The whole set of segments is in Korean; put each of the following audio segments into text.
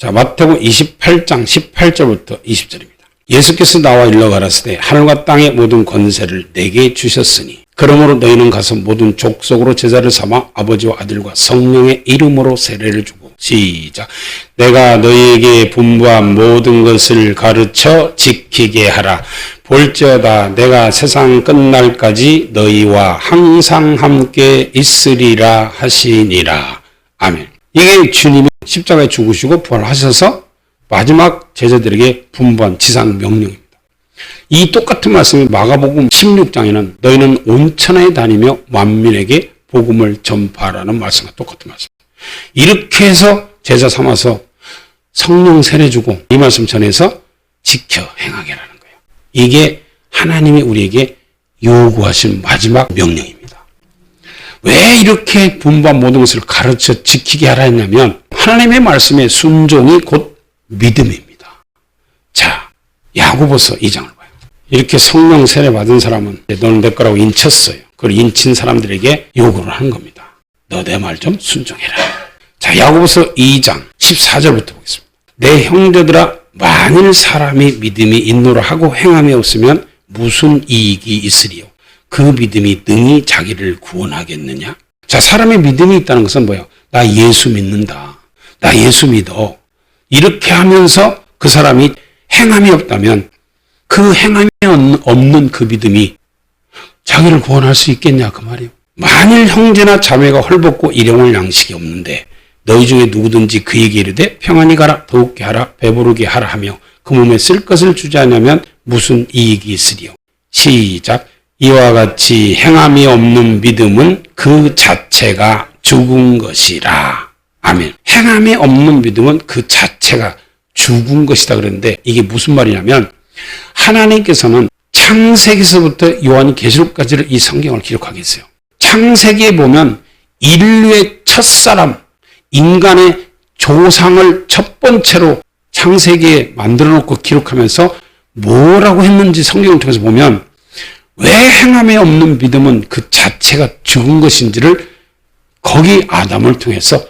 자, 마태복음 28장 18절부터 20절입니다. 예수께서 나와 일러 가라사대 하늘과 땅의 모든 권세를 내게 주셨으니 그러므로 너희는 가서 모든 족속으로 제자를 삼아 아버지와 아들과 성령의 이름으로 세례를 주고 시작. 내가 너희에게 분부한 모든 것을 가르쳐 지키게 하라. 볼지어다 내가 세상 끝날까지 너희와 항상 함께 있으리라 하시니라. 아멘. 이게 주님이 십자가에 죽으시고 부활하셔서 마지막 제자들에게 분부한 지상 명령입니다. 이 똑같은 말씀이 마가복음 16장에는 너희는 온 천하에 다니며 만민에게 복음을 전파하라는 말씀과 똑같은 말씀. 이렇게 해서 제자 삼아서 성령 세례 주고 이 말씀 전해서 지켜 행하게 하라는 거예요. 이게 하나님이 우리에게 요구하신 마지막 명령입니다. 왜 이렇게 분부한 모든 것을 가르쳐 지키게 하라 했냐면 하나님의 말씀의 순종이 곧 믿음입니다. 자, 야고보서 2장을 봐요. 이렇게 성령 세례 받은 사람은 너는 내 거라고 인쳤어요. 그걸 인친 사람들에게 요구를 하는 겁니다. 너 내 말 좀 순종해라. 자, 야고보서 2장 14절부터 보겠습니다. 내 형제들아 만일 사람이 믿음이 있노라 하고 행함이 없으면 무슨 이익이 있으리요? 그 믿음이 능히 자기를 구원하겠느냐? 자, 사람의 믿음이 있다는 것은 뭐예요? 나 예수 믿는다. 나 예수 믿어. 이렇게 하면서 그 사람이 행함이 없다면 그 행함이 없는 그 믿음이 자기를 구원할 수 있겠냐 그 말이에요. 만일 형제나 자매가 헐벗고 일용할 양식이 없는데 너희 중에 누구든지 그에게 이르되 평안히 가라 더욱게 하라 배부르게 하라 하며 그 몸에 쓸 것을 주지 않으면 무슨 이익이 있으리요. 시작. 이와 같이 행함이 없는 믿음은 그 자체가 죽은 것이라. 아멘. 행함이 없는 믿음은 그 자체가 죽은 것이다 그랬는데 이게 무슨 말이냐면 하나님께서는 창세기서부터 요한 계시록까지를 이 성경을 기록하게 했어요. 창세기에 보면 인류의 첫사람, 인간의 조상을 첫 번째로 창세기에 만들어 놓고 기록하면서 뭐라고 했는지 성경을 통해서 보면 왜 행함이 없는 믿음은 그 자체가 죽은 것인지를 거기 아담을 통해서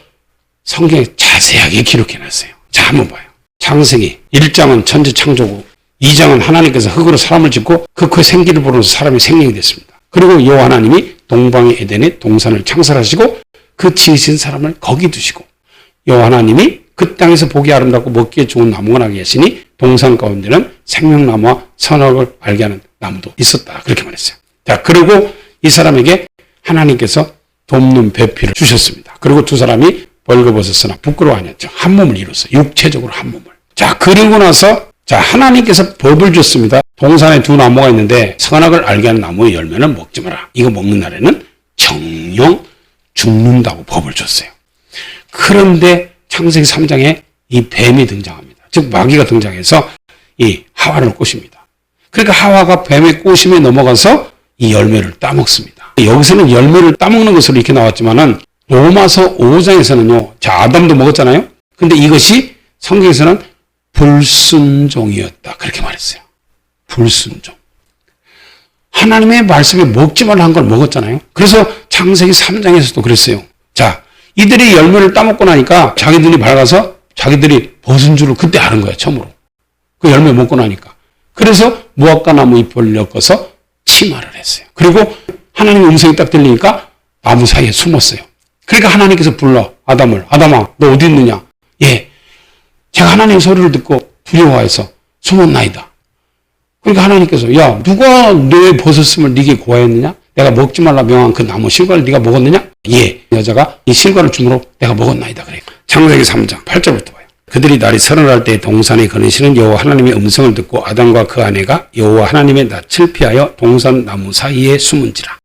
성경에 자세하게 기록해 놨어요. 자, 한번 봐요. 창세기 1장은 천지 창조고 2장은 하나님께서 흙으로 사람을 짓고 그 생기를 불어서 사람이 생명이 됐습니다. 그리고 여호와 하나님이 동방의 에덴에 동산을 창설하시고 그 지으신 사람을 거기 두시고 여호와 하나님이 그 땅에서 보기 아름답고 먹기에 좋은 나무가 나게 하시니 동산 가운데는 생명나무와 선악을 알게 하는 나무도 있었다. 그렇게 말했어요. 자, 그리고 이 사람에게 하나님께서 돕는 배필을 주셨습니다. 그리고 두 사람이 벌거벗었으나 부끄러워하였죠. 한 몸을 이뤘어요. 육체적으로 한 몸을. 자, 그리고 나서 하나님께서 법을 줬습니다. 동산에 두 나무가 있는데 선악을 알게 하는 나무의 열매는 먹지 마라. 이거 먹는 날에는 정령 죽는다고 법을 줬어요. 그런데 창세기 3장에 이 뱀이 등장합니다. 즉 마귀가 등장해서 이 하와를 꼬십니다. 그러니까 하와가 뱀의 꼬심에 넘어가서 이 열매를 따먹습니다. 여기서는 열매를 따먹는 것으로 이렇게 나왔지만은 로마서 5장에서는요. 자, 아담도 먹었잖아요. 근데 이것이 성경에서는 불순종이었다. 그렇게 말했어요. 불순종. 하나님의 말씀에 먹지 말라 한 걸 먹었잖아요. 그래서 창세기 3장에서도 그랬어요. 자, 이들이 열매를 따먹고 나니까 자기들이 밝아서 자기들이 벗은 줄을 그때 아는 거예요. 처음으로. 그 열매 먹고 나니까. 그래서 무화과 나무 잎을 엮어서 치마를 했어요. 그리고 하나님의 음성이 딱 들리니까 나무 사이에 숨었어요. 그러니까 하나님께서 불러 아담을. 아담아, 너 어디 있느냐? 예, 제가 하나님의 소리를 듣고 두려워해서 숨었나이다. 그러니까 하나님께서 야, 누가 너의 벗었음을 네게 고하였느냐? 내가 먹지 말라 명한 그 나무 실과를 네가 먹었느냐? 예, 여자가 이 실과를 주므로 내가 먹었나이다. 그래. 창세기 3장 8절부터 봐요. 그들이 날이 서늘할 때 동산에 거느시는 여호와 하나님의 음성을 듣고 아담과 그 아내가 여호와 하나님의 낯을 피하여 동산 나무 사이에 숨은지라.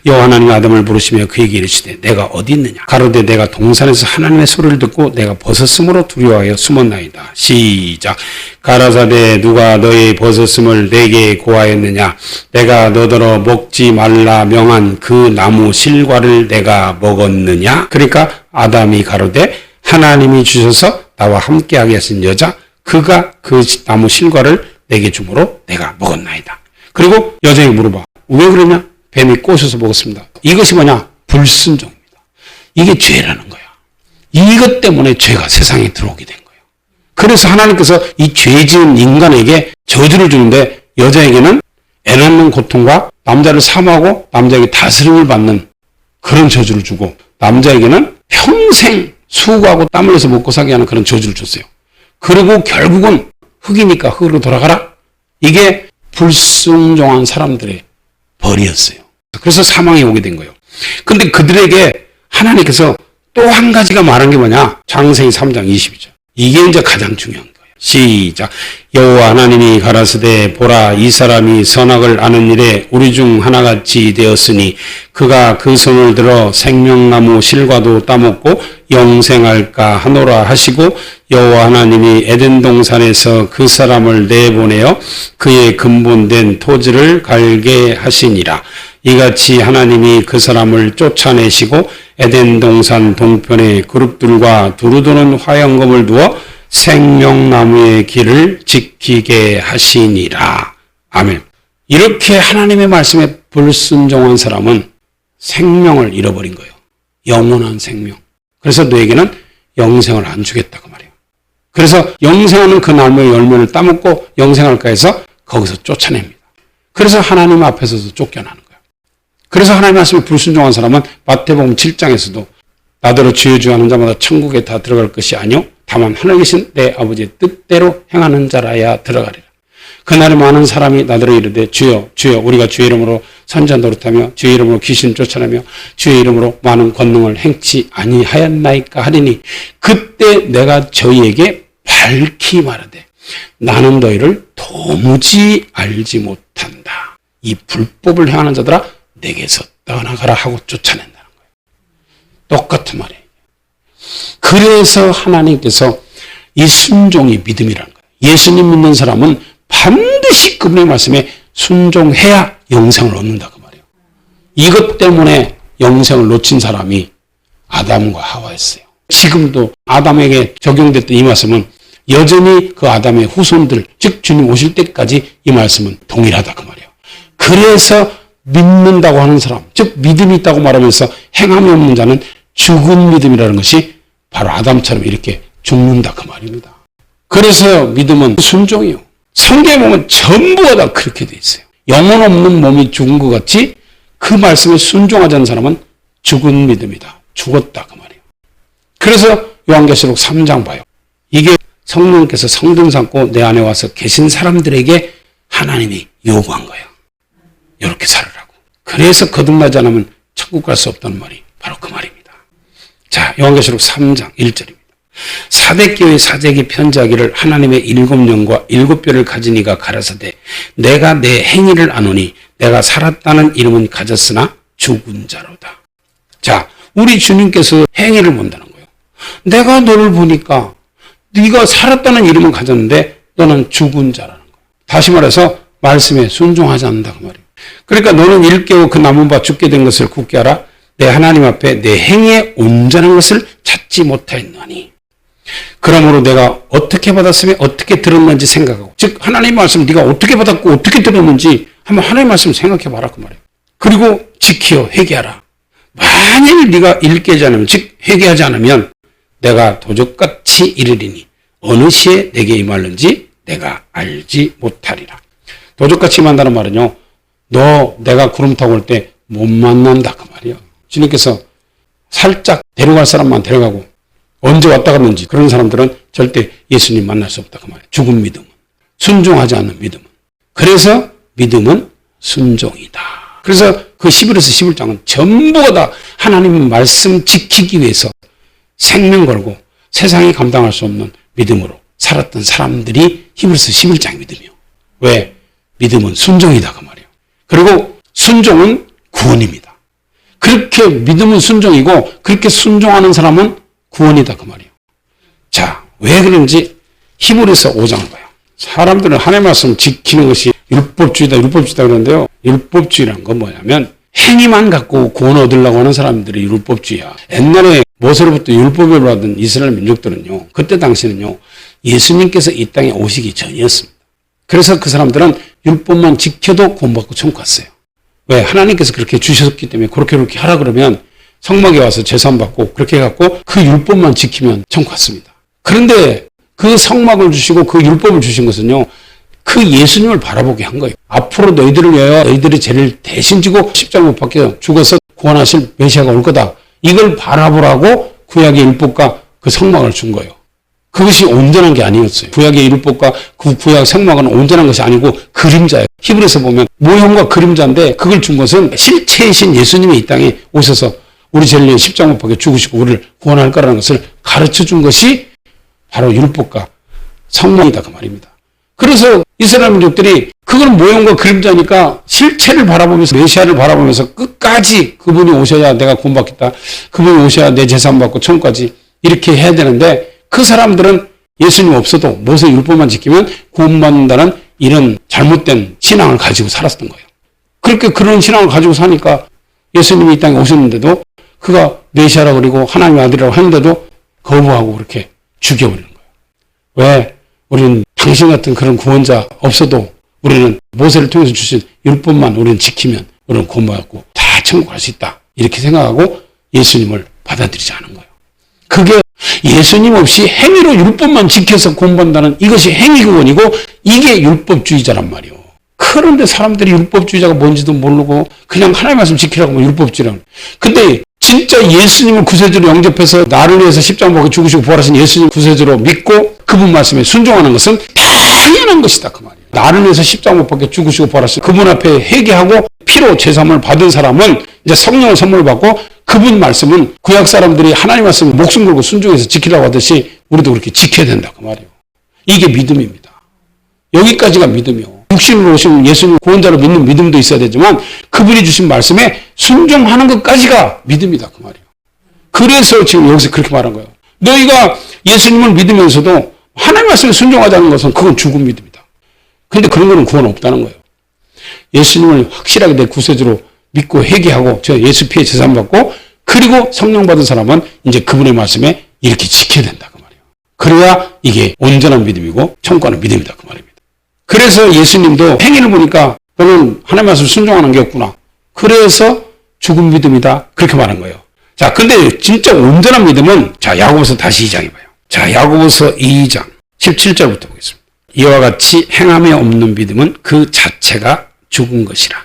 여호와 하나님이 아담을 부르시며 그에게 이르시되 내가 어디 있느냐? 가로되 내가 동산에서 하나님의 소리를 듣고 내가 벗었음으로 두려워하여 숨었나이다. 시작. 가라사대 누가 너의 벗었음을 내게 고하였느냐? 내가 너더러 먹지 말라 명한 그 나무 실과를 내가 먹었느냐? 그러니까 아담이 가로되 하나님이 주셔서 나와 함께하게 하신 여자 그가 그 나무 실과를 내게 주므로 내가 먹었나이다. 그리고 여자에게 물어봐. 왜 그러냐? 뱀이 꼬셔서 먹었습니다. 이것이 뭐냐? 불순종입니다. 이게 죄라는 거야. 이것 때문에 죄가 세상에 들어오게 된 거예요. 그래서 하나님께서 이 죄 지은 인간에게 저주를 주는데 여자에게는 애 낳는 고통과 남자를 사모하고 남자에게 다스림을 받는 그런 저주를 주고 남자에게는 평생 수고하고 땀 흘려서 먹고 사게 하는 그런 저주를 줬어요. 그리고 결국은 흙이니까 흙으로 돌아가라. 이게 불순종한 사람들의 벌이었어요. 그래서 사망이 오게 된 거예요. 근데 그들에게 하나님께서 또 한 가지가 말한 게 뭐냐? 창세기 3장 20절. 이게 이제 가장 중요한 거예요. 시작. 여호와 하나님이 가라사대 보라 이 사람이 선악을 아는 일에 우리 중 하나같이 되었으니 그가 그 손을 들어 생명나무 실과도 따먹고 영생할까 하노라 하시고 여호와 하나님이 에덴 동산에서 그 사람을 내보내어 그의 근본된 토지를 갈게 하시니라. 이같이 하나님이 그 사람을 쫓아내시고 에덴 동산 동편에 그룹들과 두루도는 화영검을 두어 생명나무의 길을 지키게 하시니라. 아멘. 이렇게 하나님의 말씀에 불순종한 사람은 생명을 잃어버린 거예요. 영원한 생명. 그래서 너에게는 영생을 안 주겠다 그 말이에요. 그래서 영생하는 그 나무의 열매를 따먹고 영생할까 해서 거기서 쫓아냅니다. 그래서 하나님 앞에서도 쫓겨나는 거예요. 그래서 하나님 말씀에 불순종한 사람은 마태복음 7장에서도 나더러 주여 주여 하는 자마다 천국에 다 들어갈 것이 아니요 다만 하늘에 계신 내 아버지의 뜻대로 행하는 자라야 들어가리라. 그날에 많은 사람이 나더러 이르되 주여 주여 우리가 주의 이름으로 선자 노릇하며 주의 이름으로 귀신 쫓아내며 주의 이름으로 많은 권능을 행치 아니하였나이까 하리니 그때 내가 저희에게 밝히 말하되 나는 너희를 도무지 알지 못한다. 이 불법을 행하는 자들아 내게서 떠나가라 하고 쫓아낸다는 거예요. 똑같은 말이에요. 그래서 하나님께서 이 순종이 믿음이라는 거예요. 예수님 믿는 사람은 반드시 그분의 말씀에 순종해야 영생을 얻는다 그 말이에요. 이것 때문에 영생을 놓친 사람이 아담과 하와였어요. 지금도 아담에게 적용됐던 이 말씀은 여전히 그 아담의 후손들, 즉 주님 오실 때까지 이 말씀은 동일하다 그 말이에요. 그래서 믿는다고 하는 사람, 즉 믿음이 있다고 말하면서 행함이 없는 자는 죽은 믿음이라는 것이 바로 아담처럼 이렇게 죽는다 그 말입니다. 그래서 믿음은 순종이요. 성경에 보면 전부가 다 그렇게 돼 있어요. 영혼 없는 몸이 죽은 것 같이 그 말씀에 순종하지 않는 사람은 죽은 믿음이다. 죽었다 그 말이에요. 그래서 요한계시록 3장 봐요. 이게 성령께서 성등 삼고 내 안에 와서 계신 사람들에게 하나님이 요구한 거예요. 이렇게 살으라고. 그래서 거듭나지 않으면 천국 갈 수 없다는 말이 바로 그 말입니다. 자, 요한계시록 3장 1절입니다. 사대교회 사제에게 편지하기를 하나님의 7영과 7뼈를 가진 이가 가라사대 내가 내 행위를 아노니 내가 살았다는 이름은 가졌으나 죽은 자로다. 자, 우리 주님께서 행위를 본다는 거예요. 내가 너를 보니까 네가 살았다는 이름은 가졌는데 너는 죽은 자라는 거예요. 다시 말해서 말씀에 순종하지 않는다 그 말이에요. 그러니까 너는 일깨워 그 남은 바 죽게 된 것을 굳게 알아. 내 하나님 앞에 내 행위에 온전한 것을 찾지 못하였나니. 그러므로 내가 어떻게 받았으며 어떻게 들었는지 생각하고, 즉 하나님 말씀 네가 어떻게 받았고 어떻게 들었는지 한번 하나님 말씀 생각해 봐라 그 말이에요. 그리고 지키어 회개하라. 만일 네가 일깨지 않으면, 즉 회개하지 않으면 내가 도적같이 이르리니 어느 시에 내게 임할는지 내가 알지 못하리라. 도적같이 임한다는 말은요, 너 내가 구름 타고 올 때 못 만난다 그 말이에요. 주님께서 살짝 데려갈 사람만 데려가고 언제 왔다 갔는지 그런 사람들은 절대 예수님 만날 수 없다 그 말이에요. 죽은 믿음은, 순종하지 않는 믿음은. 그래서 믿음은 순종이다. 그래서 그 11에서 11장은 전부가 다 하나님의 말씀 지키기 위해서 생명 걸고 세상이 감당할 수 없는 믿음으로 살았던 사람들이 히브리서 11장의 믿음이요. 왜? 믿음은 순종이다 그 말이에요. 그리고 순종은 구원입니다. 그렇게 믿음은 순종이고 그렇게 순종하는 사람은 구원이다 그 말이에요. 자, 왜 그런지 히브리서 5장을 봐요. 사람들은 하나님의 말씀 지키는 것이 율법주의다 그러는데요. 율법주의란 건 뭐냐면 행위만 갖고 구원 얻으려고 하는 사람들이 율법주의야. 옛날에 모세로부터 율법을 받은 이스라엘 민족들은요, 그때 당시는요, 예수님께서 이 땅에 오시기 전이었습니다. 그래서 그 사람들은 율법만 지켜도 구원받고 천국 갔어요. 왜? 하나님께서 그렇게 주셨기 때문에 그렇게 하라 그러면 성막에 와서 제사함 받고 그렇게 해갖고 그 율법만 지키면 천국 갔습니다. 그런데 그 성막을 주시고 그 율법을 주신 것은요, 그 예수님을 바라보게 한 거예요. 앞으로 너희들을 위하여 너희들의 죄를 대신 지고 십자가 못 박혀 죽어서 구원하실 메시아가 올 거다. 이걸 바라보라고 구약의 율법과 그 성막을 준 거예요. 그것이 온전한 게 아니었어요. 구약의 율법과 그 구약 성막은 온전한 것이 아니고 그림자예요. 히브리서 보면 모형과 그림자인데 그걸 준 것은 실체이신 예수님이 이 땅에 오셔서 우리 죄를 위해 십자가 못 박혀 죽으시고 우리를 구원할 거라는 것을 가르쳐 준 것이 바로 율법과 성막이다 그 말입니다. 그래서 이스라엘 민족들이 그건 모형과 그림자니까 실체를 바라보면서 메시아를 바라보면서 끝까지 그분이 오셔야 내가 구원받겠다. 그분이 오셔야 내 재산 받고 천국까지 이렇게 해야 되는데 그 사람들은 예수님 없어도 모세 율법만 지키면 구원받는다는 이런 잘못된 신앙을 가지고 살았던 거예요. 그렇게 그런 신앙을 가지고 사니까 예수님이 이 땅에 오셨는데도 그가 메시아라고 그러고 하나님의 아들이라고 하는데도 거부하고 그렇게 죽여버리는 거예요. 왜? 우리는 당신 같은 그런 구원자 없어도 우리는 모세를 통해서 주신 율법만 우리는 지키면 우리는 구원받고 다 천국 갈 수 있다. 이렇게 생각하고 예수님을 받아들이지 않은 거예요. 그게 예수님 없이 행위로 율법만 지켜서 구원받는다는 이것이 행위구원이고 이게 율법주의자란 말이에요. 그런데 사람들이 율법주의자가 뭔지도 모르고 그냥 하나님의 말씀 지키라고 하면 율법주의라고. 근데 진짜 예수님을 구세주로 영접해서 나를 위해서 십자가 먹고 죽으시고 부활하신 예수님 구세주로 믿고 그분 말씀에 순종하는 것은 당연한 것이다 그 말이에요. 나를 위해서 십자가 못 박혀 죽으시고 부활하신 그분 앞에 회개하고 피로 제사함을 받은 사람은 이제 성령을 선물 받고 그분 말씀은 구약 사람들이 하나님 말씀을 목숨 걸고 순종해서 지키라고 하듯이 우리도 그렇게 지켜야 된다 그 말이에요. 이게 믿음입니다. 여기까지가 믿음이요. 육신으로 오신 예수님 구원자로 믿는 믿음도 있어야 되지만 그분이 주신 말씀에 순종하는 것까지가 믿음이다 그 말이에요. 그래서 지금 여기서 그렇게 말한 거예요. 너희가 예수님을 믿으면서도 하나님 말씀에 순종하지 않는 것은 그건 죽은 믿음이다. 그런데 그런 거는 구원 없다는 거예요. 예수님을 확실하게 내 구세주로 믿고 회개하고 저 예수 피해 제산 받고 그리고 성령 받은 사람은 이제 그분의 말씀에 이렇게 지켜야 된다 그 말이에요. 그래야 이게 온전한 믿음이고 천국 가는 믿음이다 그 말입니다. 그래서 예수님도 행위를 보니까 너는 하나님 말씀 순종하는 게 없구나. 그래서 죽은 믿음이다. 그렇게 말한 거예요. 자, 근데 진짜 온전한 믿음은 자, 야고보서 다시 2장 해봐요. 자, 야고보서 2장 17절부터 보겠습니다. 이와 같이 행함이 없는 믿음은 그 자체가 죽은 것이라.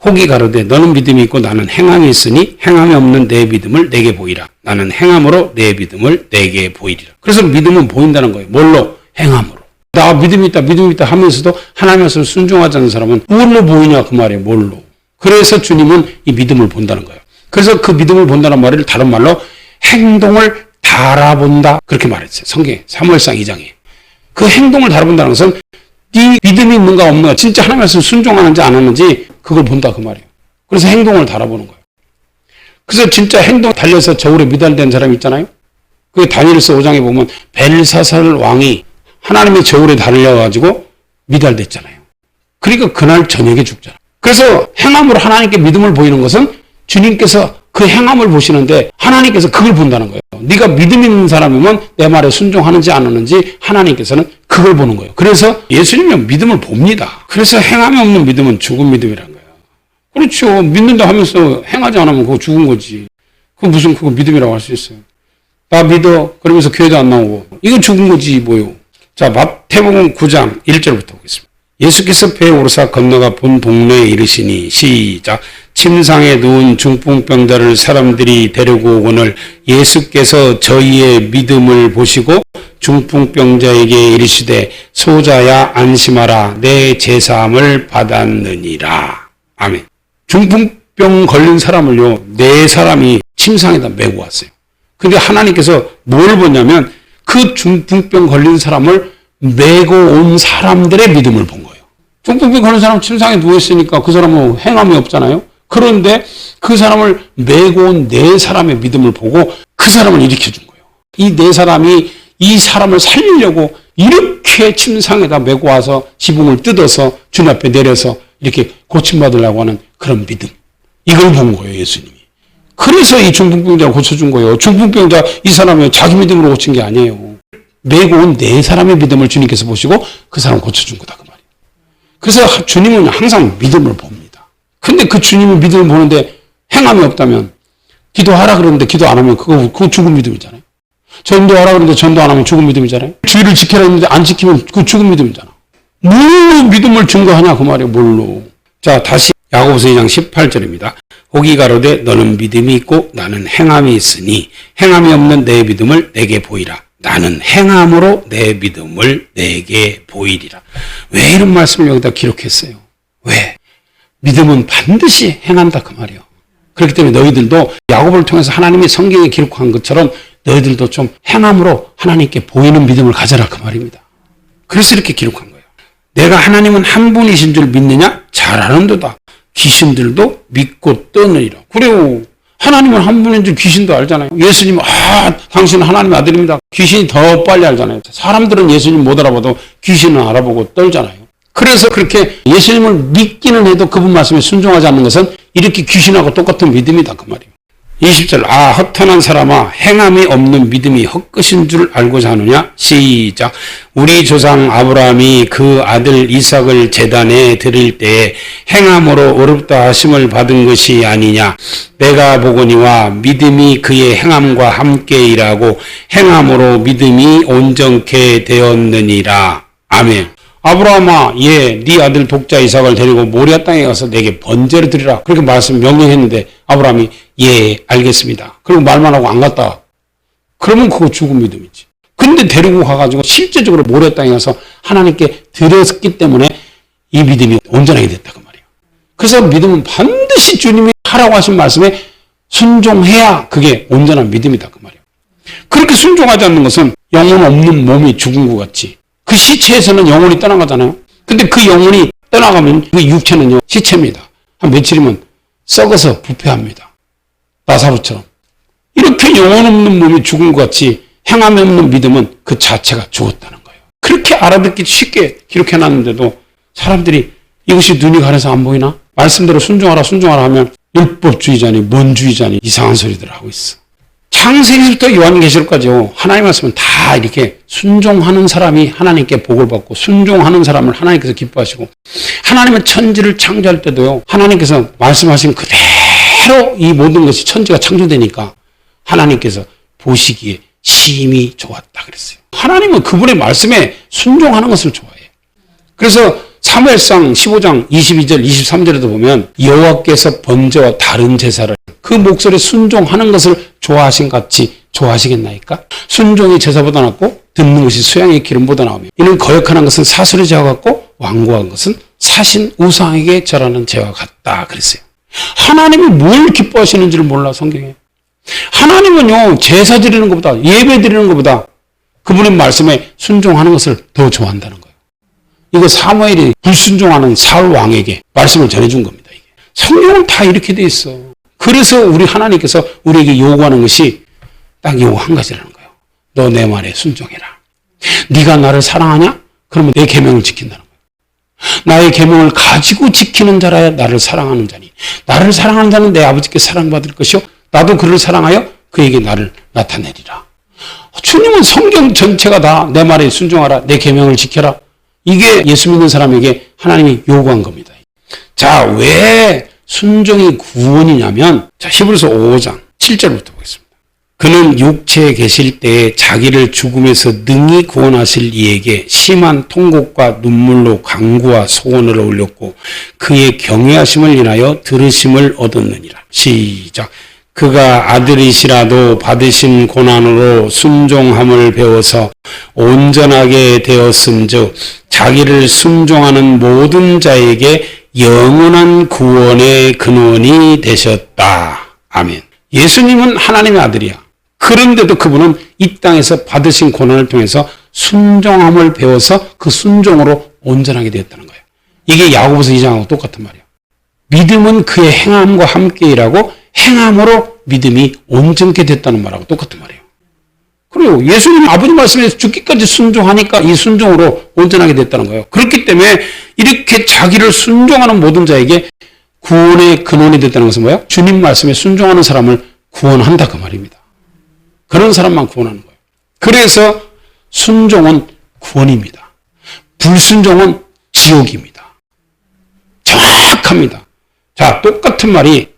혹이 가로되 너는 믿음이 있고 나는 행함이 있으니 행함이 없는 내 믿음을 내게 보이라. 나는 행함으로 내 믿음을 내게 보이리라. 그래서 믿음은 보인다는 거예요. 뭘로? 행함으로. 나 믿음이 있다 하면서도 하나님 말씀을 순종하지 않는 사람은 뭘로 보이냐 그 말이에요. 뭘로. 그래서 주님은 이 믿음을 본다는 거예요. 그래서 그 믿음을 본다는 말을 다른 말로 행동을 달아본다 그렇게 말했어요. 성경에 사무엘상 2장에. 그 행동을 달아본다는 것은 네 믿음이 있는가 없는가 진짜 하나님 말씀 순종하는지 안 하는지 그걸 본다 그 말이에요. 그래서 행동을 달아보는 거예요. 그래서 진짜 행동 달려서 저울에 미달된 사람이 있잖아요. 그 다니엘서 5장에 보면 벨사살 왕이 하나님의 저울에 달려가지고 미달됐잖아요. 그러니까 그날 저녁에 죽잖아. 그래서 행함으로 하나님께 믿음을 보이는 것은 주님께서 그 행함을 보시는데 하나님께서 그걸 본다는 거예요. 네가 믿음 있는 사람이면 내 말에 순종하는지 안 하는지 하나님께서는 그걸 보는 거예요. 그래서 예수님은 믿음을 봅니다. 그래서 행함이 없는 믿음은 죽은 믿음이라는 거예요. 그렇죠. 믿는다 하면서 행하지 않으면 그거 죽은 거지. 그거 무슨 그거 믿음이라고 할 수 있어요. 나 믿어. 그러면서 교회도 안 나오고. 이거 죽은 거지 뭐요. 자, 마태복음 9장 1절부터 보겠습니다. 예수께서 배에 오르사 건너가 본 동네에 이르시니 시작. 침상에 누운 중풍병자를 사람들이 데리고 오거늘 예수께서 저희의 믿음을 보시고 중풍병자에게 이르시되 소자야 안심하라 내 제사함을 받았느니라. 아멘. 중풍병 걸린 사람을요 4사람이 침상에다 메고 왔어요. 근데 하나님께서 뭘 보냐면 그 중풍병 걸린 사람을 메고 온 사람들의 믿음을 본 거예요. 중풍병 걸린 사람 침상에 누워있으니까 그 사람은 행함이 없잖아요. 그런데 그 사람을 메고 온 4사람의 믿음을 보고 그 사람을 일으켜준 거예요. 이 4사람이 이 사람을 살리려고 이렇게 침상에다 메고 와서 지붕을 뜯어서 주님 앞에 내려서 이렇게 고침받으려고 하는 그런 믿음. 이걸 본 거예요, 예수님이. 그래서 이 중풍병자를 고쳐준 거예요. 중풍병자 이 사람이 자기 믿음으로 고친 게 아니에요. 메고 온 4사람의 믿음을 주님께서 보시고 그 사람 고쳐준 거다 그 말이에요. 그래서 주님은 항상 믿음을 봅니다. 근데 그 주님의 믿음을 보는데 행함이 없다면 기도하라 그러는데 기도 안 하면 그거 죽은 믿음이잖아요. 전도하라 그러는데 전도 안 하면 죽은 믿음이잖아요. 주의를 지켜라 했는데 안 지키면 그 죽은 믿음이잖아. 뭘로 믿음을 증거하냐 그 말이에요. 뭘로. 자, 다시 야고보서 2장 18절입니다. 혹이 가로되 너는 믿음이 있고 나는 행함이 있으니 행함이 없는 내 믿음을 내게 보이라. 나는 행함으로 내 믿음을 내게 보이리라. 왜 이런 말씀을 여기다 기록했어요? 왜? 믿음은 반드시 행한다 그 말이에요. 그렇기 때문에 너희들도 야고보를 통해서 하나님이 성경에 기록한 것처럼 너희들도 좀 행함으로 하나님께 보이는 믿음을 가져라 그 말입니다. 그래서 이렇게 기록한 거예요. 내가 하나님은 한 분이신 줄 믿느냐? 잘 아는도다. 귀신들도 믿고 떠느니라. 그래요. 하나님은 한 분인 줄 귀신도 알잖아요. 예수님, 당신은 하나님의 아들입니다. 귀신이 더 빨리 알잖아요. 사람들은 예수님 못 알아봐도 귀신은 알아보고 떨잖아요. 그래서 그렇게 예수님을 믿기는 해도 그분 말씀에 순종하지 않는 것은 이렇게 귀신하고 똑같은 믿음이다 그 말이에요. 20절 헛한한 사람아 행함이 없는 믿음이 헛것인 줄 알고자 하느냐. 시작. 우리 조상 아브라함이 그 아들 이삭을 제단에 드릴 때에 행함으로 어렵다 하심을 받은 것이 아니냐. 내가 보거니와 믿음이 그의 행함과 함께 일하고 행함으로 믿음이 온전케 되었느니라. 아멘. 아브라함아, 네 아들 독자 이삭을 데리고 모리아 땅에 가서 내게 번제를 드리라. 그렇게 명령했는데 아브라함이 알겠습니다. 그리고 말만 하고 안 갔다. 그러면 그거 죽은 믿음이지. 근데 데리고 가가지고 실제적으로 모리아 땅에 가서 하나님께 드렸기 때문에 이 믿음이 온전하게 됐다 그 말이에요. 그래서 믿음은 반드시 주님이 하라고 하신 말씀에 순종해야 그게 온전한 믿음이다 그 말이에요. 그렇게 순종하지 않는 것은 영혼 없는 몸이 죽은 것 같이 그 시체에서는 영혼이 떠나가잖아요. 근데 그 영혼이 떠나가면 그 육체는요, 시체입니다. 한 며칠이면 썩어서 부패합니다. 나사로처럼. 이렇게 영혼 없는 몸이 죽은 것 같이 행함이 없는 믿음은 그 자체가 죽었다는 거예요. 그렇게 알아듣기 쉽게 기록해놨는데도 사람들이 이것이 눈이 가려서 안 보이나? 말씀대로 순종하라 하면 율법주의자니 뭔주의자니 이상한 소리들 하고 있어. 창세기부터 요한계시록까지요. 하나님 말씀은 다 이렇게 순종하는 사람이 하나님께 복을 받고 순종하는 사람을 하나님께서 기뻐하시고 하나님은 천지를 창조할 때도요. 하나님께서 말씀하신 그대로 이 모든 것이 천지가 창조되니까 하나님께서 보시기에 심히 좋았다 그랬어요. 하나님은 그분의 말씀에 순종하는 것을 좋아해요. 그래서 사무엘상 15장 22절 23절에도 보면 여호와께서 번제와 다른 제사를 그 목소리에 순종하는 것을 좋아하신 같이 좋아하시겠나이까? 순종이 제사보다 낫고 듣는 것이 수양의 기름보다 나오며 이는 거역하는 것은 사슬의 죄와 같고 완고한 것은 사신 우상에게 절하는 죄와 같다 그랬어요. 하나님이 뭘 기뻐하시는지를 몰라 성경에. 하나님은요 제사 드리는 것보다 예배 드리는 것보다 그분의 말씀에 순종하는 것을 더 좋아한다는 거예요. 이거 사무엘이 불순종하는 사울 왕에게 말씀을 전해준 겁니다. 이게. 성경은 다 이렇게 돼 있어. 그래서 우리 하나님께서 우리에게 요구하는 것이 딱 요구 한 가지라는 거예요. 너 내 말에 순종해라. 네가 나를 사랑하냐? 그러면 내 계명을 지킨다는 거예요. 나의 계명을 가지고 지키는 자라야 나를 사랑하는 자니 나를 사랑하는 자는 내 아버지께 사랑받을 것이요 나도 그를 사랑하여 그에게 나를 나타내리라. 주님은 성경 전체가 다 내 말에 순종하라. 내 계명을 지켜라. 이게 예수 믿는 사람에게 하나님이 요구한 겁니다. 자, 왜 순종이 구원이냐면 자, 히브리서 5장 7절부터 보겠습니다. 그는 육체에 계실 때에 자기를 죽음에서 능히 구원하실 이에게 심한 통곡과 눈물로 간구와 소원을 올렸고 그의 경외하심을 인하여 들으심을 얻었느니라. 시작. 그가 아들이시라도 받으신 고난으로 순종함을 배워서 온전하게 되었음즉 자기를 순종하는 모든 자에게 영원한 구원의 근원이 되셨다. 아멘. 예수님은 하나님의 아들이야. 그런데도 그분은 이 땅에서 받으신 고난을 통해서 순종함을 배워서 그 순종으로 온전하게 되었다는 거예요. 이게 야고보서 2장하고 똑같은 말이에요. 믿음은 그의 행함과 함께 일하고 행함으로 믿음이 온전케 됐다는 말하고 똑같은 말이에요. 그리고 예수님이 아버지 말씀에 죽기까지 순종하니까 이 순종으로 온전하게 됐다는 거예요. 그렇기 때문에 이렇게 자기를 순종하는 모든 자에게 구원의 근원이 됐다는 것은 뭐예요? 주님 말씀에 순종하는 사람을 구원한다 그 말입니다. 그런 사람만 구원하는 거예요. 그래서 순종은 구원입니다. 불순종은 지옥입니다. 정확합니다. 자, 똑같은 말이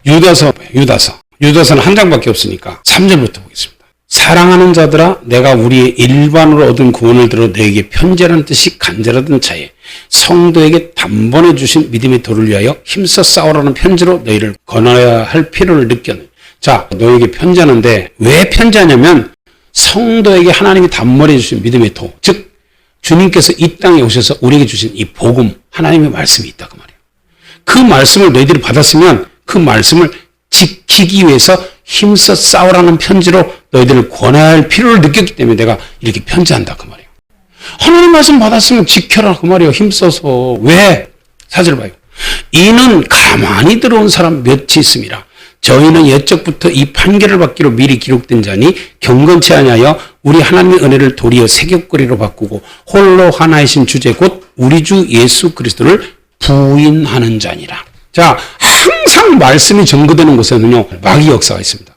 유다서는 한 장밖에 없으니까 3절부터 보겠습니다. 사랑하는 자들아 내가 우리의 일반으로 얻은 구원을 들어 너에게 편지하는 뜻이 간절하던 차에 성도에게 단번에 주신 믿음의 도를 위하여 힘써 싸우라는 편지로 너희를 권하여야 할 필요를 느꼈네. 자, 너에게 편지하는데 왜 편지하냐면 성도에게 하나님이 단번에 주신 믿음의 도, 즉 주님께서 이 땅에 오셔서 우리에게 주신 이 복음, 하나님의 말씀이 있다 그 말이에요. 그 말씀을 너희들이 받았으면 그 말씀을 지키기 위해서 힘써 싸우라는 편지로 너희들을 권해야 할 필요를 느꼈기 때문에 내가 이렇게 편지한다 그 말이에요. 하나님 말씀 받았으면 지켜라 그 말이에요. 힘써서. 왜? 4절 봐요. 이는 가만히 들어온 사람 몇이 있음이라. 저희는 옛적부터 이 판결을 받기로 미리 기록된 자니 경건치 아니하여 우리 하나님의 은혜를 도리어 세격거리로 바꾸고 홀로 하나이신 주제 곧 우리 주 예수 그리스도를 부인하는 자니라. 자, 항상 말씀이 전거되는 곳에는요 마귀 역사가 있습니다.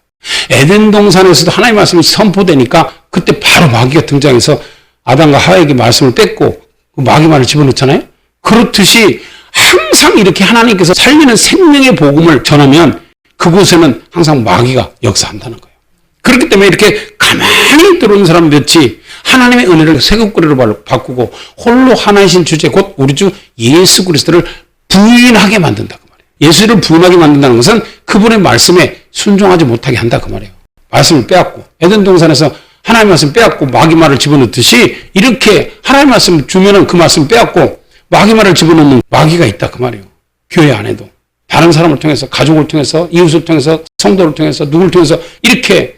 에덴 동산에서도 하나님의 말씀이 선포되니까 그때 바로 마귀가 등장해서 아담과 하와에게 말씀을 뺏고 그 마귀 말을 집어넣잖아요. 그렇듯이 항상 이렇게 하나님께서 살리는 생명의 복음을 전하면 그곳에는 항상 마귀가 역사한다는 거예요. 그렇기 때문에 이렇게 가만히 들어오는 사람 몇이 하나님의 은혜를 세급거리로 바꾸고 홀로 하나이신 주제 곧 우리 주 예수 그리스도를 부인하게 만든다 그 말이에요. 예수를 부인하게 만든다는 것은 그분의 말씀에 순종하지 못하게 한다 그 말이에요. 말씀을 빼앗고 에덴 동산에서 하나님의 말씀 빼앗고 마귀 말을 집어넣듯이 이렇게 하나님의 말씀 주면은 그 말씀 빼앗고 마귀 말을 집어넣는 마귀가 있다 그 말이에요. 교회 안에도 다른 사람을 통해서 가족을 통해서 이웃을 통해서 성도를 통해서 누구를 통해서 이렇게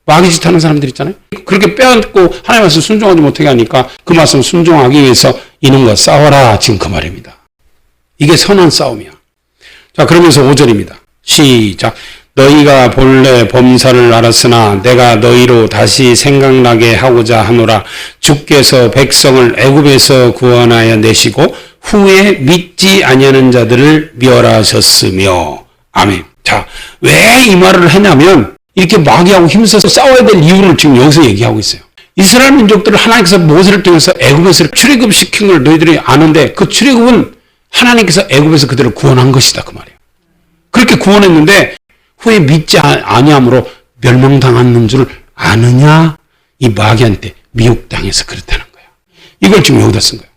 마귀짓 하는 사람들 있잖아요. 그렇게 빼앗고 하나님의 말씀 순종하지 못하게 하니까 그 말씀 순종하기 위해서 이놈과 싸워라 지금 그 말입니다. 이게 선한 싸움이야. 자, 그러면서 5절입니다. 시작. 너희가 본래 범사를 알았으나 내가 너희로 다시 생각나게 하고자 하노라. 주께서 백성을 애굽에서 구원하여 내시고 후에 믿지 아니하는 자들을 멸하셨으며. 아멘. 자, 왜 이 말을 하냐면 이렇게 마귀하고 힘써서 싸워야 될 이유를 지금 여기서 얘기하고 있어요. 이스라엘 민족들을 하나님께서 모세를 통해서 애굽에서 출애굽시킨 걸 너희들이 아는데 그 출애굽은 하나님께서 애굽에서 그들을 구원한 것이다 그 말이에요. 그렇게 구원했는데 후에 믿지 아니함으로 멸망당하는 줄 아느냐? 이 마귀한테 미혹당해서 그렇다는 거예요. 이걸 지금 여기다 쓴 거예요.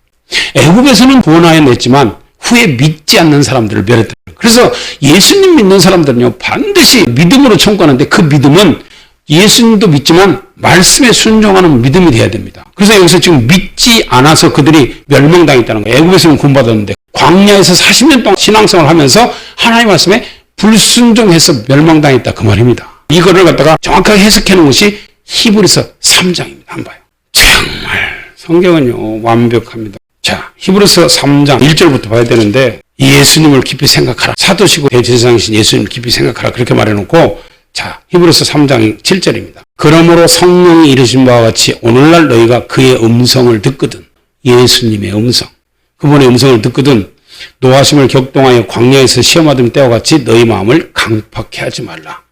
애굽에서는 구원하여 냈지만 후에 믿지 않는 사람들을 멸했다는 거예요. 그래서 예수님 믿는 사람들은요 반드시 믿음으로 청구하는데 그 믿음은 예수님도 믿지만 말씀에 순종하는 믿음이 돼야 됩니다. 그래서 여기서 지금 믿지 않아서 그들이 멸망당했다는 거예요. 애굽에서는 구원받았는데 광야에서 40년 동안 신앙생활을 하면서 하나님 말씀에 불순종해서 멸망당했다 그 말입니다. 이거를 갖다가 정확하게 해석하는 것이 히브리서 3장입니다. 한번 봐요. 정말 성경은요 완벽합니다. 자, 히브리서 3장 1절부터 봐야 되는데 예수님을 깊이 생각하라. 사도시고 대제사장이신 예수님을 깊이 생각하라. 그렇게 말해놓고 자, 히브리서 3장 7절입니다. 그러므로 성령이 이르신 바와 같이 오늘날 너희가 그의 음성을 듣거든. 예수님의 음성. 그분의 음성을 듣거든 노하심을 격동하여 광야에서 시험하던 때와 같이 너희 마음을 강팍해 하지 말라.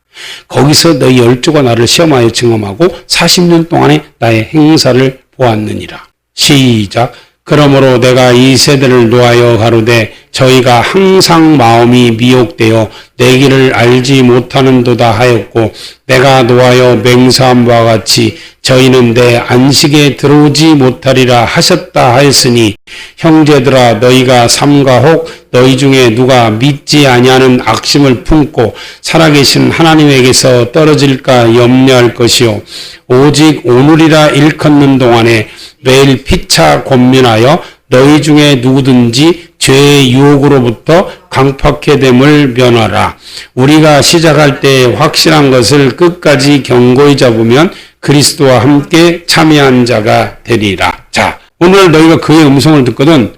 거기서 너희 열조가 나를 시험하여 증험하고 40년 동안에 나의 행사를 보았느니라. 시작. 그러므로 내가 이 세대를 노하여 가로되 저희가 항상 마음이 미혹되어 내 길을 알지 못하는도다 하였고 내가 노하여 맹세한 바와 같이 저희는 내 안식에 들어오지 못하리라 하셨다 하였으니 형제들아 너희가 삼가 혹 너희 중에 누가 믿지 아니하는 악심을 품고 살아계신 하나님에게서 떨어질까 염려할 것이요 오직 오늘이라 일컫는 동안에 매일 피차 권면하여 너희 중에 누구든지 죄의 유혹으로부터 강팍해 됨을 면하라. 우리가 시작할 때 확실한 것을 끝까지 견고히 잡으면 그리스도와 함께 참여한 자가 되리라. 자, 오늘 너희가 그의 음성을 듣거든.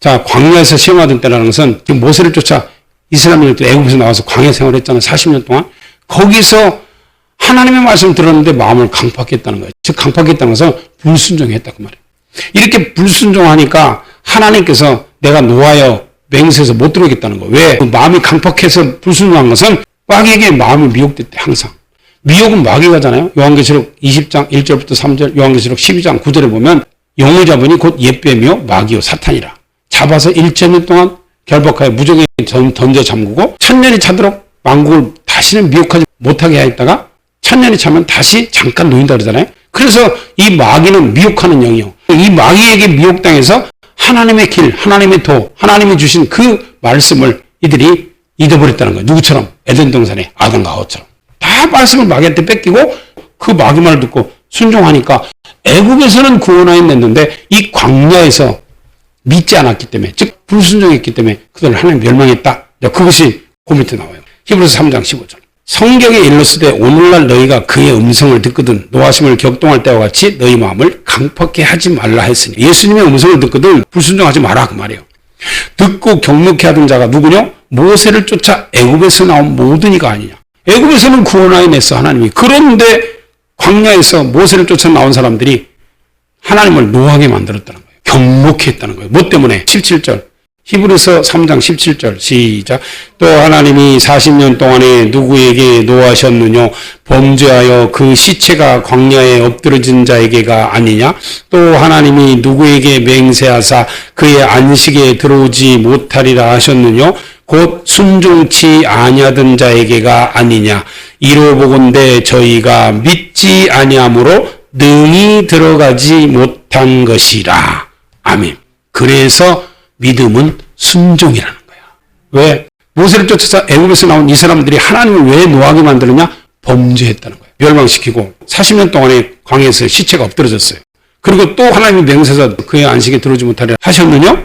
자, 광야에서 시험하던 때라는 것은 지금 모세를 쫓아 이스라엘민족들 애굽에서 나와서 광야 생활했잖아. 40년 동안. 거기서 하나님의 말씀을 들었는데 마음을 강팍했다는 거예요. 즉 강팍했다는 것은 불순종했다 그 말이에요. 이렇게 불순종하니까 하나님께서 내가 노하여 맹세해서 못 들어오겠다는 거예요. 왜? 마음이 강팍해서 불순종한 것은 마귀에게 마음이 미혹됐대 항상. 미혹은 마귀가잖아요. 요한계시록 20장 1절부터 3절, 요한계시록 12장 9절에 보면 영을 잡으니 곧 옛뱀이요 마귀요 사탄이라. 잡아서 1,000년 동안 결박하여 무적에 던져 잠그고 1,000년이 차도록 만국을 다시는 미혹하지 못하게 하였다가 천년이 차면 다시 잠깐 놓인다 그러잖아요. 그래서 이 마귀는 미혹하는 영이요. 이 마귀에게 미혹당해서 하나님의 길, 하나님의 도, 하나님이 주신 그 말씀을 이들이 잊어버렸다는 거예요. 누구처럼? 에덴 동산의 아담과 하와처럼. 다 말씀을 마귀한테 뺏기고 그 마귀 말을 듣고 순종하니까 애국에서는 구원하여 냈는데 이 광야에서 믿지 않았기 때문에, 즉 불순종했기 때문에 그들은 하나님 멸망했다. 그것이 그 밑에 나와요. 히브리서 3장 15절. 성경에 일렀으되 오늘날 너희가 그의 음성을 듣거든 노하심을 격동할 때와 같이 너희 마음을 강팍게 하지 말라 했으니, 예수님의 음성을 듣거든 불순종하지 마라 그 말이에요. 듣고 경록해 하던 자가 누구냐? 모세를 쫓아 애굽에서 나온 모든 이가 아니냐. 애굽에서는 구원하여 냈어 하나님이. 그런데 광야에서 모세를 쫓아 나온 사람들이 하나님을 노하게 만들었다는 거예요. 경록해 했다는 거예요. 뭐 때문에? 17절. 히브리서 3장 17절 시작. 또 하나님이 40년 동안에 누구에게 노하셨느냐? 범죄하여 그 시체가 광야에 엎드러진 자에게가 아니냐? 또 하나님이 누구에게 맹세하사 그의 안식에 들어오지 못하리라 하셨느냐? 곧 순종치 아니하던 자에게가 아니냐? 이로 보건대 저희가 믿지 아니함으로 능히 들어가지 못한 것이라. 아멘. 그래서 믿음은 순종이라는 거야. 왜? 모세를 쫓아서 애굽에서 나온 이 사람들이 하나님을 왜 노하게 만들었냐? 범죄했다는 거예요. 멸망시키고 40년 동안에 광야에서 시체가 엎드러졌어요. 그리고 또 하나님이 맹세해서 그의 안식에 들어오지 못하리라 하셨느냐?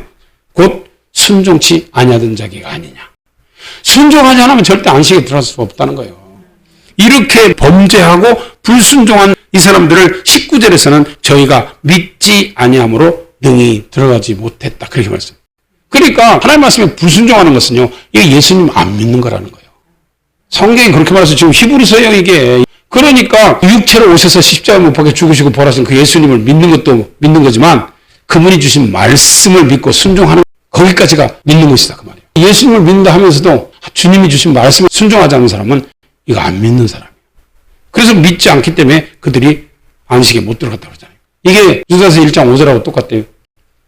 곧 순종치 아니하던 자기가 아니냐. 순종하지 않으면 절대 안식에 들어갈 수 없다는 거예요. 이렇게 범죄하고 불순종한 이 사람들을 19절에서는 저희가 믿지 아니함으로 능히 들어가지 못했다. 그렇게 말했어요. 그러니까 하나님 말씀에 불순종하는 것은요, 이게 예수님 안 믿는 거라는 거예요. 성경이 그렇게 말해서 지금 히브리서예요, 이게. 그러니까 육체로 오셔서 십자가에 못 박혀 죽으시고 부활하신 그 예수님을 믿는 것도 믿는 거지만 그분이 주신 말씀을 믿고 순종하는 거기까지가 믿는 것이다 그 말이에요. 예수님을 믿는다 하면서도 주님이 주신 말씀을 순종하지 않는 사람은 이거 안 믿는 사람이에요. 그래서 믿지 않기 때문에 그들이 안식에 못 들어갔다고 그러잖아요. 이게 유다서 1장 5절하고 똑같대요.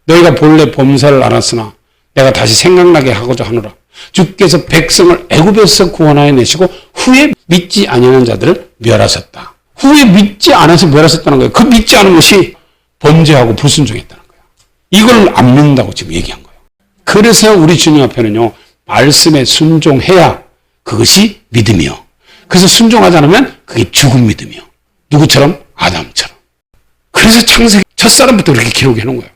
너희가 본래 범사를 알았으나 내가 다시 생각나게 하고자 하노라. 주께서 백성을 애굽에서 구원하여 내시고 후에 믿지 아니하는 자들을 멸하셨다. 후에 믿지 않아서 멸하셨다는 거예요. 그 믿지 않은 것이 범죄하고 불순종했다는 거예요. 이걸 안 믿는다고 지금 얘기한 거예요. 그래서 우리 주님 앞에는요, 말씀에 순종해야 그것이 믿음이요. 그래서 순종하지 않으면 그게 죽은 믿음이요. 누구처럼? 아담처럼. 그래서 창세기 첫사람부터 그렇게 기록해 놓은 거예요.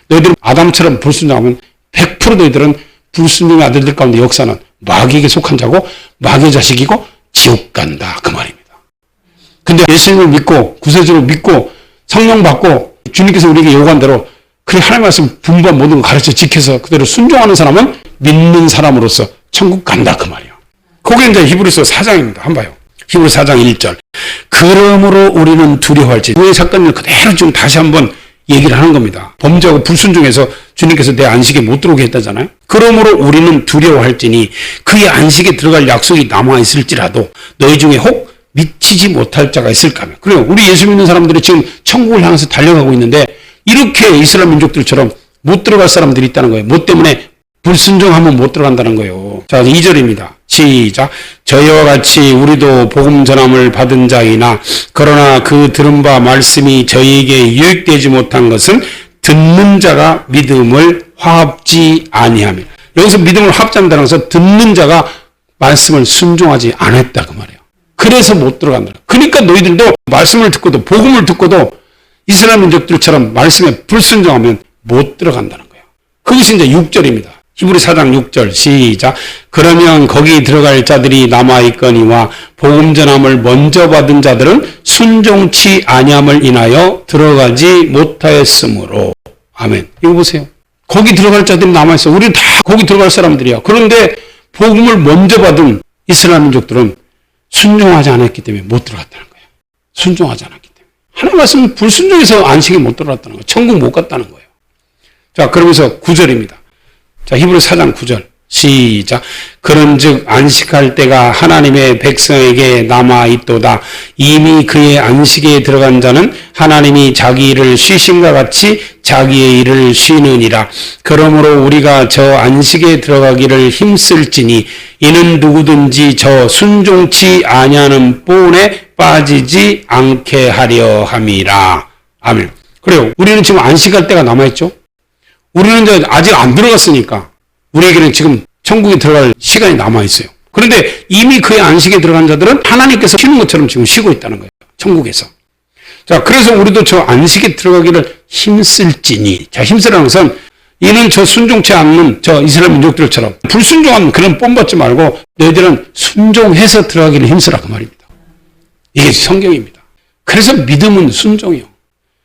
너희들은 아담처럼 불순종하면 100% 너희들은 불순종의 아들들 가운데 역사는 마귀에게 속한 자고 마귀의 자식이고 지옥 간다 그 말입니다. 근데 예수님을 믿고 구세주로 믿고 성령 받고 주님께서 우리에게 요구한 대로 그 하나님 말씀 분부한 모든 걸 가르쳐 지켜서 그대로 순종하는 사람은 믿는 사람으로서 천국 간다 그 말이에요. 그게 이제 히브리서 4장입니다. 한번 봐요. 히브리서 4장 1절. 그러므로 우리는 두려워할지. 그 사건을 그대로 좀 다시 한번 얘기를 하는 겁니다. 범죄하고 불순종해서 주님께서 내 안식에 못 들어오게 했다잖아요. 그러므로 우리는 두려워할지니 그의 안식에 들어갈 약속이 남아있을지라도 너희 중에 혹 미치지 못할 자가 있을까며. 그래요. 우리 예수 믿는 사람들이 지금 천국을 향해서 달려가고 있는데 이렇게 이스라엘 민족들처럼 못 들어갈 사람들이 있다는 거예요. 뭐 때문에? 불순종하면 못 들어간다는 거예요. 자, 2절입니다. 시작. 저희와 같이 우리도 복음 전함을 받은 자이나 그러나 그 들은 바 말씀이 저희에게 유익되지 못한 것은 듣는 자가 믿음을 화합지 아니하며. 여기서 믿음을 화합한다는 것은 듣는 자가 말씀을 순종하지 않았다 그 말이에요. 그래서 못 들어간다. 그러니까 너희들도 말씀을 듣고도 복음을 듣고도 이스라엘 민족들처럼 말씀에 불순종하면 못 들어간다는 거예요. 그것이 이제 6절입니다. 히브리 4장 6절 시작. 그러면 거기 들어갈 자들이 남아있거니와 복음 전함을 먼저 받은 자들은 순종치 아니함을 인하여 들어가지 못하였으므로. 아멘. 이거 보세요. 거기 들어갈 자들이 남아있어. 우리는 다 거기 들어갈 사람들이야. 그런데 복음을 먼저 받은 이스라엘 민족들은 순종하지 않았기 때문에 못 들어갔다는 거예요. 순종하지 않았기 때문에. 하나님 말씀은 불순종해서 안식에 못 들어갔다는 거예요. 천국 못 갔다는 거예요. 자, 그러면서 9절입니다. 자, 히브리 4장 9절 시작. 그런즉 안식할 때가 하나님의 백성에게 남아 있도다. 이미 그의 안식에 들어간 자는 하나님이 자기 일을 쉬신과 같이 자기의 일을 쉬느니라. 그러므로 우리가 저 안식에 들어가기를 힘쓸지니 이는 누구든지 저 순종치 아니하는 본에 빠지지 않게 하려 함이라. 아멘. 그래요. 우리는 지금 안식할 때가 남아있죠. 우리는 이제 아직 안 들어갔으니까 우리에게는 지금 천국에 들어갈 시간이 남아있어요. 그런데 이미 그의 안식에 들어간 자들은 하나님께서 쉬는 것처럼 지금 쉬고 있다는 거예요. 천국에서. 자, 그래서 우리도 저 안식에 들어가기를 힘쓸지니. 자, 힘쓰라는 것은 이는 저 순종치 않는 저 이스라엘 민족들처럼 불순종한 그런 뽐받지 말고 너희들은 순종해서 들어가기를 힘쓰라 그 말입니다. 이게 성경입니다. 그래서 믿음은 순종이요.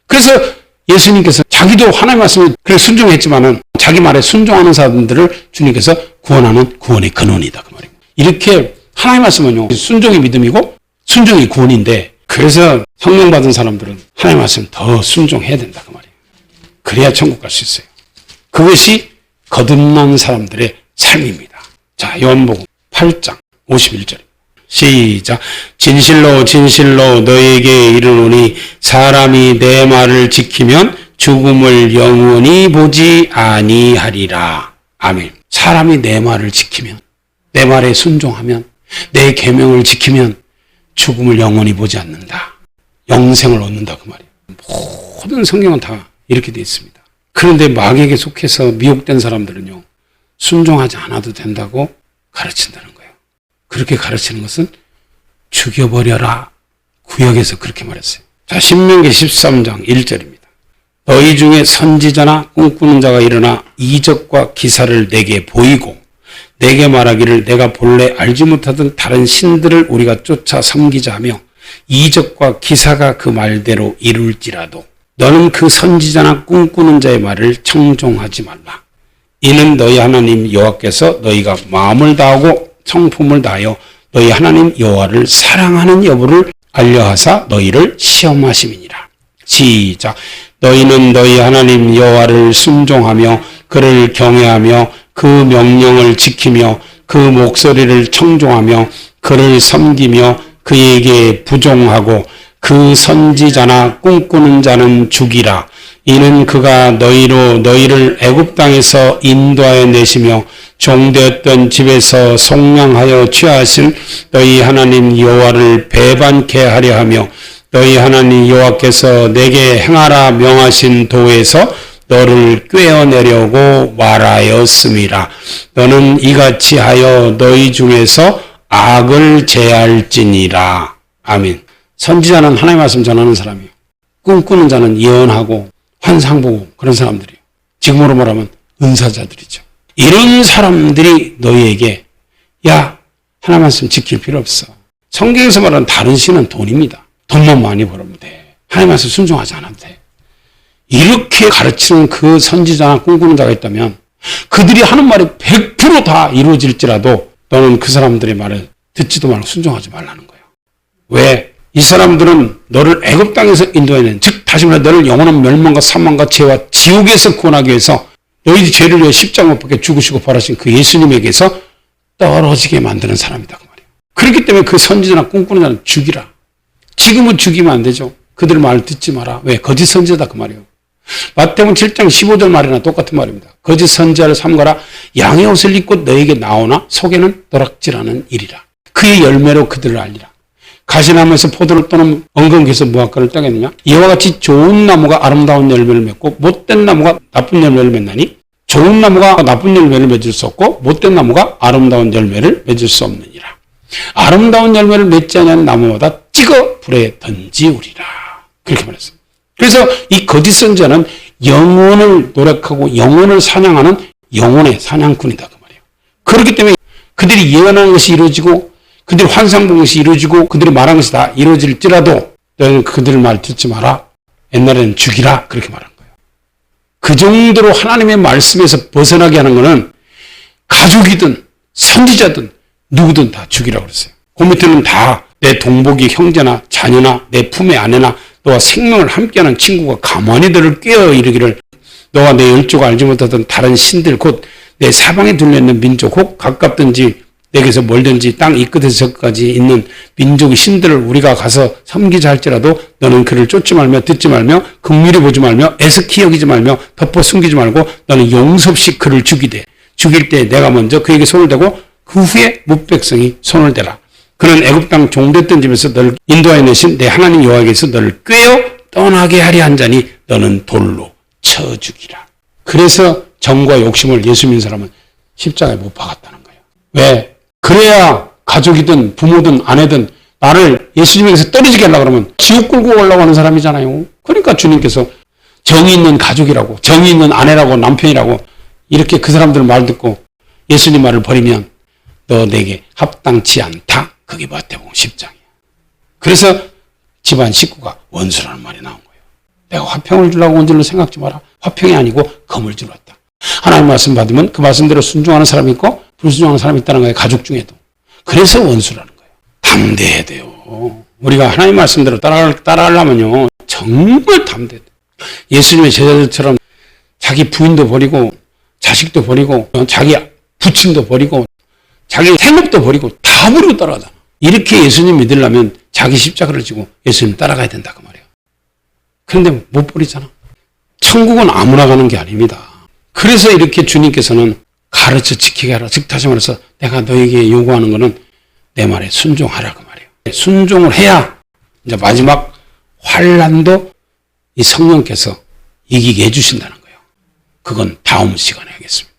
그래서 예수님께서 자기도 하나님 말씀에 그래 순종했지만은 자기 말에 순종하는 사람들을 주님께서 구원하는 구원의 근원이다 그 말입니다. 이렇게 하나님 말씀은요 순종이 믿음이고 순종이 구원인데 그래서 성령 받은 사람들은 하나님 말씀 더 순종해야 된다 그 말이에요. 그래야 천국 갈 수 있어요. 그것이 거듭난 사람들의 삶입니다. 자, 요한복음 8장 51절입니다. 시작. 진실로 진실로 너에게 이르노니 사람이 내 말을 지키면 죽음을 영원히 보지 아니하리라. 아멘. 사람이 내 말을 지키면, 내 말에 순종하면, 내 계명을 지키면 죽음을 영원히 보지 않는다. 영생을 얻는다 그 말이에요. 모든 성경은 다 이렇게 되어 있습니다. 그런데 마귀에게 속해서 미혹된 사람들은요 순종하지 않아도 된다고 가르친다는 거예요. 그렇게 가르치는 것은 죽여버려라. 구약에서 그렇게 말했어요. 자, 신명기 13장 1절입니다. 너희 중에 선지자나 꿈꾸는 자가 일어나 이적과 기사를 내게 보이고 내게 말하기를 내가 본래 알지 못하던 다른 신들을 우리가 쫓아 섬기자 하며 이적과 기사가 그 말대로 이룰지라도 너는 그 선지자나 꿈꾸는 자의 말을 청종하지 말라. 이는 너희 하나님 여호와께서 너희가 마음을 다하고 성품을 다하여 너희 하나님 여호와를 사랑하는 여부를 알려하사 너희를 시험하심이니라. 시작. 너희는 너희 하나님 여호와를 순종하며 그를 경외하며 그 명령을 지키며 그 목소리를 청종하며 그를 섬기며 그에게 부종하고 그 선지자나 꿈꾸는 자는 죽이라. 이는 그가 너희를 애굽 땅에서 인도하여 내시며 종되었던 집에서 속량하여 취하신 너희 하나님 여호와를 배반케 하려 하며 너희 하나님 여호와께서 내게 행하라 명하신 도에서 너를 꿰어내려고 말하였음이라. 너는 이같이 하여 너희 중에서 악을 제할지니라. 아멘. 선지자는 하나님의 말씀 전하는 사람이에요. 꿈꾸는 자는 예언하고 환상 보고 그런 사람들이에요. 지금으로 말하면 은사자들이죠. 이런 사람들이 너희에게 야, 하나님 말씀 지킬 필요 없어. 성경에서 말하는 다른 신은 돈입니다. 돈만 많이 벌으면 돼. 하나님 말씀 순종하지 않아도 돼. 이렇게 가르치는 그 선지자나 꿈꾸는 자가 있다면 그들이 하는 말이 100% 다 이루어질지라도 너는 그 사람들의 말을 듣지도 말고 순종하지 말라는 거예요. 왜? 이 사람들은 너를 애굽 땅에서 인도해낸, 즉 다시 말해 너를 영원한 멸망과 사망과 죄와 지옥에서 구원하기 위해서 너희들 죄를 위해 십자가 못 박혀 죽으시고 벌하신 그 예수님에게서 떨어지게 만드는 사람이다 그 말이에요. 그렇기 때문에 그 선지자나 꿈꾸는 자는 죽이라. 지금은 죽이면 안 되죠. 그들 말 듣지 마라. 왜? 거짓 선지자다 그 말이에요. 마태복음 7장 15절 말이나 똑같은 말입니다. 거짓 선지자를 삼가라. 양의 옷을 입고 너에게 나오나 속에는 노락질하는 일이라. 그의 열매로 그들을 알리라. 가시나무에서 포도를 또는 엉겅퀴에서 무화과를 따겠느냐? 이와 같이 좋은 나무가 아름다운 열매를 맺고 못된 나무가 나쁜 열매를 맺나니 좋은 나무가 나쁜 열매를 맺을 수 없고 못된 나무가 아름다운 열매를 맺을 수 없느니라. 아름다운 열매를 맺지 않는 나무마다 찍어 불에 던지우리라. 그렇게 말했습니다. 그래서 이 거짓 선지자는 영혼을 노력하고 영혼을 사냥하는 영혼의 사냥꾼이다 그 말이에요. 그렇기 때문에 그들이 예언하는 것이 이루어지고 그들이 환상 본 것이 이루어지고 그들이 말한 것이 다 이루어질지라도 너희는 그들 말 듣지 마라. 옛날에는 죽이라. 그렇게 말한 거예요. 그 정도로 하나님의 말씀에서 벗어나게 하는 것은 가족이든 선지자든 누구든 다 죽이라고 그랬어요. 그 밑에는 다 내 동복이 형제나 자녀나 내 품의 아내나 너와 생명을 함께하는 친구가 가만히 너를 꿰어 이르기를 너와 내 열조가 알지 못하던 다른 신들 곧 내 사방에 둘려있는 민족 혹 가깝든지 내게서 멀든지 땅 이 끝에서 저 끝까지 있는 민족의 신들을 우리가 가서 섬기자 할지라도 너는 그를 쫓지 말며 듣지 말며 긍휼히 보지 말며 애석히 여기지 말며 덮어 숨기지 말고 너는 용서 없이 그를 죽이되 죽일 때 내가 먼저 그에게 손을 대고 그 후에 뭇백성이 손을 대라. 그는 애굽 땅 종됐던 집에서 너를 인도하여 내신 내 하나님 여호와께서 너를 꿰어 떠나게 하려 한자니 너는 돌로 쳐 죽이라. 그래서 정과 욕심을 예수 믿는 사람은 십자가에 못 박았다는 거예요. 왜? 그래야 가족이든 부모든 아내든 나를 예수님에게서 떨어지게 하려고 그러면 지옥 끌고 올라가는 사람이잖아요. 그러니까 주님께서 정의 있는 가족이라고, 정의 있는 아내라고, 남편이라고 이렇게 그 사람들 말 듣고 예수님 말을 버리면 너 내게 합당치 않다. 그게 마태복음 10장이야. 그래서 집안 식구가 원수라는 말이 나온 거예요. 내가 화평을 주려고 온 줄로 생각지 마라. 화평이 아니고 검을 주러 왔다. 하나님 말씀 받으면 그 말씀대로 순종하는 사람이 있고 불순종하는 사람이 있다는 거예요. 가족 중에도. 그래서 원수라는 거예요. 담대해야 돼요. 우리가 하나님 말씀대로 따라하려면요. 정말 담대해야 돼요. 예수님의 제자들처럼 자기 부인도 버리고 자식도 버리고 자기 부친도 버리고 자기 생업도 버리고 다 버리고 따라가잖아. 이렇게 예수님 믿으려면 자기 십자가를 지고 예수님 따라가야 된다 그 말이에요. 그런데 못 버리잖아. 천국은 아무나 가는 게 아닙니다. 그래서 이렇게 주님께서는 가르쳐 지키게 하라. 즉 다시 말해서 내가 너에게 요구하는 것은 내 말에 순종하라 그 말이에요. 순종을 해야 이제 마지막 환난도 이 성령께서 이기게 해주신다는 거예요. 그건 다음 시간에 하겠습니다.